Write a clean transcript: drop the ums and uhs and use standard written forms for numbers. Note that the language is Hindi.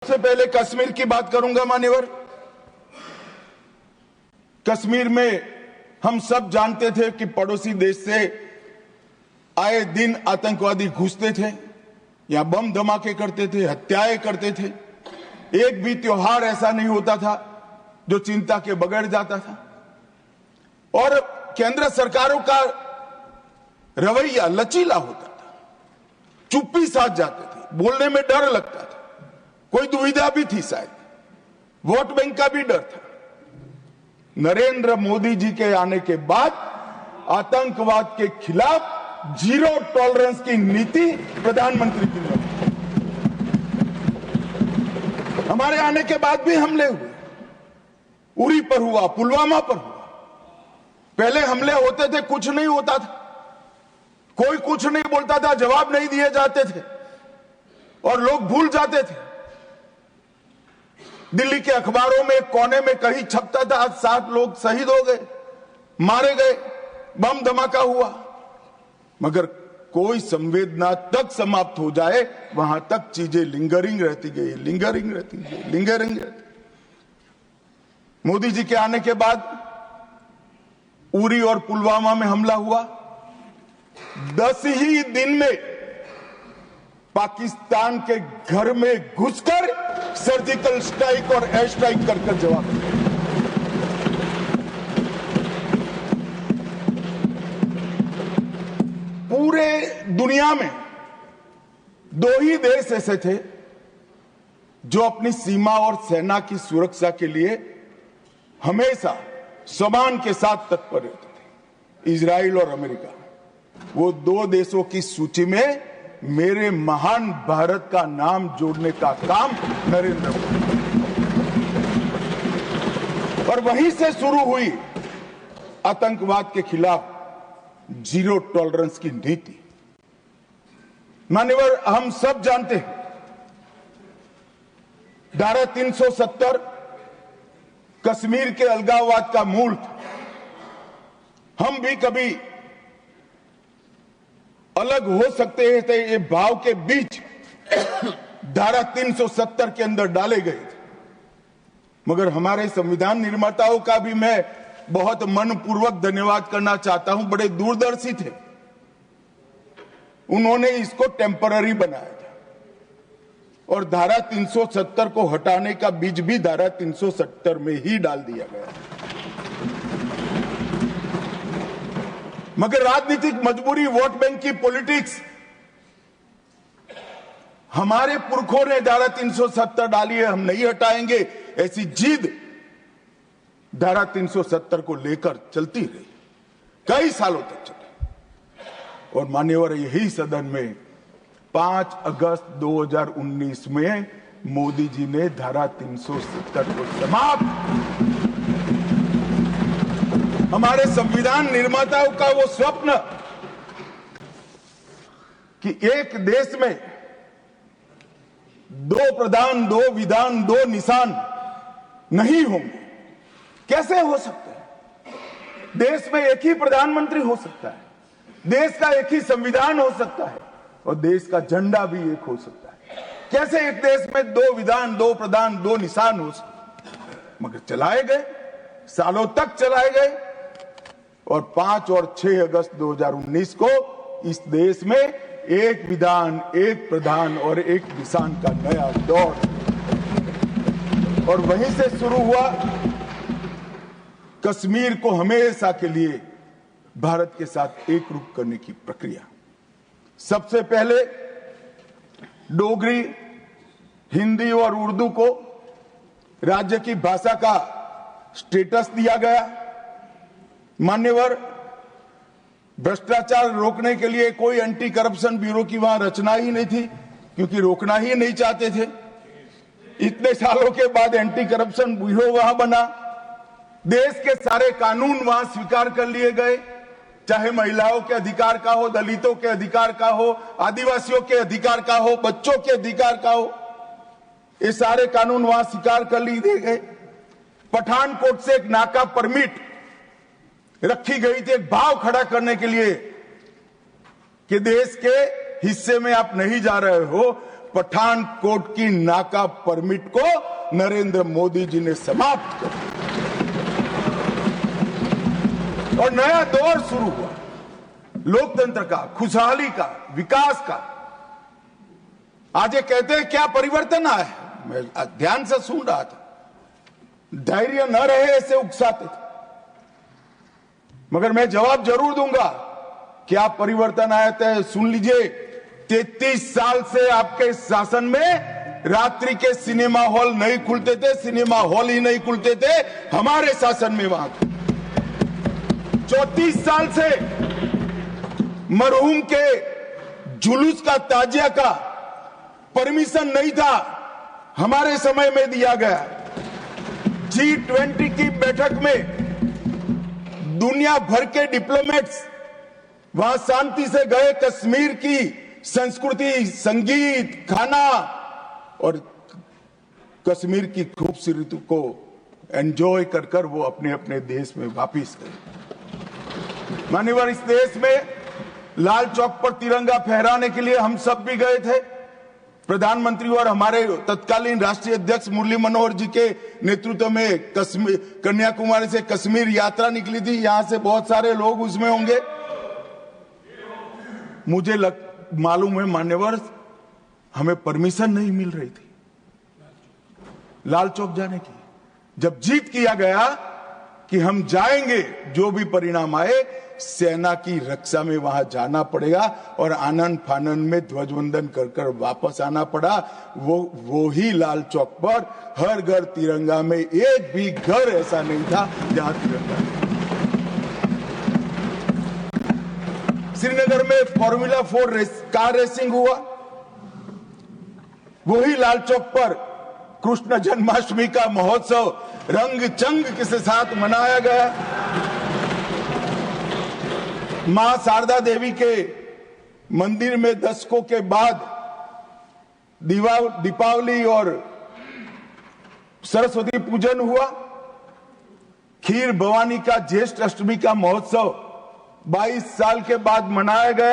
सबसे पहले कश्मीर की बात करूंगा मान्यवर। कश्मीर में हम सब जानते थे कि पड़ोसी देश से आए दिन आतंकवादी घुसते थे, यहां बम धमाके करते थे, हत्याएं करते थे। एक भी त्योहार ऐसा नहीं होता था जो चिंता के बगैर जाता था। और केंद्र सरकारों का रवैया लचीला होता था, चुप्पी साध जाते थे, बोलने में डर लगता था, कोई दुविधा भी थी, शायद वोट बैंक का भी डर था। नरेंद्र मोदी जी के आने के बाद आतंकवाद के खिलाफ जीरो टॉलरेंस की नीति प्रधानमंत्री की ने। हमारे आने के बाद भी हमले हुए, उरी पर हुआ, पुलवामा पर हुआ। पहले हमले होते थे, कुछ नहीं होता था, कोई कुछ नहीं बोलता था, जवाब नहीं दिए जाते थे और लोग भूल जाते थे। दिल्ली के अखबारों में कोने में कहीं छपता था, आज 7 लोग शहीद हो गए, मारे गए, बम धमाका हुआ, मगर कोई संवेदना तक समाप्त हो जाए वहां तक चीजें लिंगरिंग रहती गई, लिंगरिंग रहती गई, लिंगरिंग रहती। मोदी जी के आने के बाद उरी और पुलवामा में हमला हुआ। 10 ही दिन में पाकिस्तान के घर में घुसकर सर्जिकल स्ट्राइक और एयर स्ट्राइक कर जवाब दिया। पूरे दुनिया में 2 ही देश ऐसे थे जो अपनी सीमा और सेना की सुरक्षा के लिए हमेशा सम्मान के साथ तत्पर रहते थे, इजराइल और अमेरिका। वो 2 देशों की सूची में मेरे महान भारत का नाम जोड़ने का काम नरेंद्र मोदी, और वहीं से शुरू हुई आतंकवाद के खिलाफ जीरो टॉलरेंस की नीति। मान्यवर, हम सब जानते हैं धारा 370 कश्मीर के अलगाववाद का मूल था। हम भी कभी अलग हो सकते थे, ये भाव के बीच धारा 370 के अंदर डाले गए थे। मगर हमारे संविधान निर्माताओं का भी मैं बहुत मनपूर्वक धन्यवाद करना चाहता हूं, बड़े दूरदर्शी थे। उन्होंने इसको टेम्पररी बनाया था और धारा 370 को हटाने का बीज भी धारा 370 में ही डाल दिया गया। मगर राजनीतिक मजबूरी, वोट बैंक की पॉलिटिक्स, हमारे पुरखों ने धारा 370 डाली है, हम नहीं हटाएंगे, ऐसी जिद धारा 370 को लेकर चलती रही, कई सालों तक चली। और मान्यवर, यही सदन में 5 अगस्त 2019 में मोदी जी ने धारा 370 को समाप्त। हमारे संविधान निर्माताओं का वो स्वप्न कि एक देश में 2 प्रधान, 2 विधान, 2 निशान नहीं होंगे, कैसे हो सकता है? देश में एक ही प्रधानमंत्री हो सकता है, देश का एक ही संविधान हो सकता है और देश का झंडा भी एक हो सकता है। कैसे एक देश में 2 विधान, 2 प्रधान, 2 निशान हो सकते? मगर चलाए गए, सालों तक चलाए गए और 5 और 6 अगस्त 2019 को इस देश में एक विधान, एक प्रधान और एक निशान का नया दौर, और वहीं से शुरू हुआ कश्मीर को हमेशा के लिए भारत के साथ एक रूप करने की प्रक्रिया। सबसे पहले डोगरी, हिंदी और उर्दू को राज्य की भाषा का स्टेटस दिया गया। मान्यवर, भ्रष्टाचार रोकने के लिए कोई एंटी करप्शन ब्यूरो की वहां रचना ही नहीं थी, क्योंकि रोकना ही नहीं चाहते थे। इतने सालों के बाद एंटी करप्शन ब्यूरो वहां बना। देश के सारे कानून वहां स्वीकार कर लिए गए, चाहे महिलाओं के अधिकार का हो, दलितों के अधिकार का हो, आदिवासियों के अधिकार का हो, बच्चों के अधिकार का हो, ये सारे कानून वहां स्वीकार कर लिए गए। पठानकोट से एक नाका परमिट रखी गई थी, एक भाव खड़ा करने के लिए कि देश के हिस्से में आप नहीं जा रहे हो, पठानकोट की नाका परमिट को नरेंद्र मोदी जी ने समाप्त कर दिया और नया दौर शुरू हुआ लोकतंत्र का, खुशहाली का, विकास का। आज ये कहते हैं क्या परिवर्तन आया है? मैं ध्यान से सुन रहा था, धैर्य न रहे ऐसे उकसाते थे, मगर मैं जवाब जरूर दूंगा। क्या परिवर्तन आया था? सुन लीजिए, 33 साल से आपके शासन में रात्रि के सिनेमा हॉल नहीं खुलते थे, सिनेमा हॉल ही नहीं खुलते थे हमारे शासन में। वहां 34 साल से मरहूम के जुलूस का, ताजिया का परमिशन नहीं था, हमारे समय में दिया गया। G20 की बैठक में दुनिया भर के डिप्लोमेट्स वहां शांति से गए, कश्मीर की संस्कृति, संगीत, खाना और कश्मीर की खूबसूरती को एंजॉय कर कर वो अपने अपने देश में वापिस गए। मान्यवर, इस देश में लाल चौक पर तिरंगा फहराने के लिए हम सब भी गए थे। प्रधानमंत्री और हमारे तत्कालीन राष्ट्रीय अध्यक्ष मुरली मनोहर जी के नेतृत्व में कन्याकुमारी से कश्मीर यात्रा निकली थी। यहां से बहुत सारे लोग उसमें होंगे। मुझे मालूम है मान्यवर, हमें परमिशन नहीं मिल रही थी लाल चौक जाने की। जब जीत किया गया कि हम जाएंगे, जो भी परिणाम आए, सेना की रक्षा में वहां जाना पड़ेगा और आनंद फानन में ध्वजवंदन कर कर वापस आना पड़ा। वो ही लाल चौक पर हर घर तिरंगा में, एक भी घर ऐसा नहीं था जहां तिरंगा नहीं। श्रीनगर में फॉर्मूला 4 कार रेसिंग हुआ, वही लाल चौक पर कृष्ण जन्माष्टमी का महोत्सव रंग चंग के साथ मनाया गया। मां शारदा देवी के मंदिर में दशकों के बाद दीपावली और सरस्वती पूजन हुआ। खीर भवानी का ज्येष्ठ अष्टमी का महोत्सव 22 साल के बाद मनाया गया।